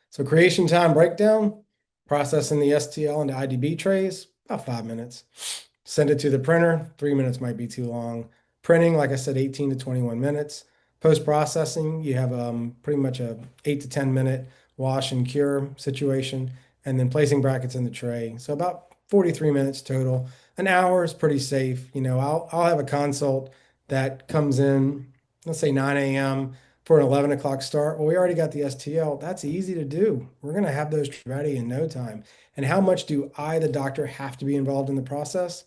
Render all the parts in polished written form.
So creation time breakdown, processing the STL into IDB trays, about 5 minutes. Send it to the printer, 3 minutes might be too long. Printing, like I said, 18 to 21 minutes. Post-processing, you have pretty much a 8 to 10 minute wash and cure situation, and then placing brackets in the tray. So about 43 minutes total. An hour is pretty safe. I'll have a consult that comes in, let's say 9 a.m. for an 11 o'clock start. Well, we already got the STL. That's easy to do. We're going to have those ready in no time. And how much do I, the doctor, have to be involved in the process?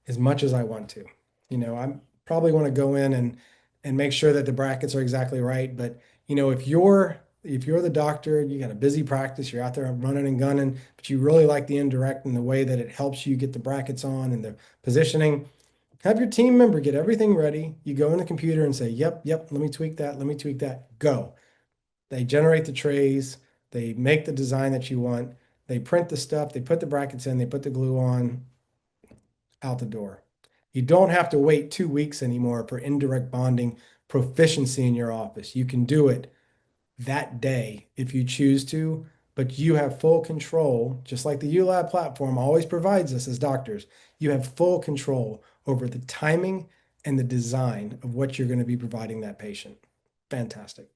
As much as I want to. I probably want to go in and make sure that the brackets are exactly right. But if you're the doctor, you got a busy practice, you're out there running and gunning, but you really like the indirect and the way that it helps you get the brackets on and the positioning, have your team member get everything ready. You go in the computer and say, yep, yep, let me tweak that, let me tweak that, go. They generate the trays, they make the design that you want, they print the stuff, they put the brackets in, they put the glue on, out the door. You don't have to wait 2 weeks anymore for indirect bonding proficiency in your office. You can do it that day if you choose to, but you have full control, just like the uLab platform always provides us as doctors. You have full control over the timing and the design of what you're going to be providing that patient. Fantastic.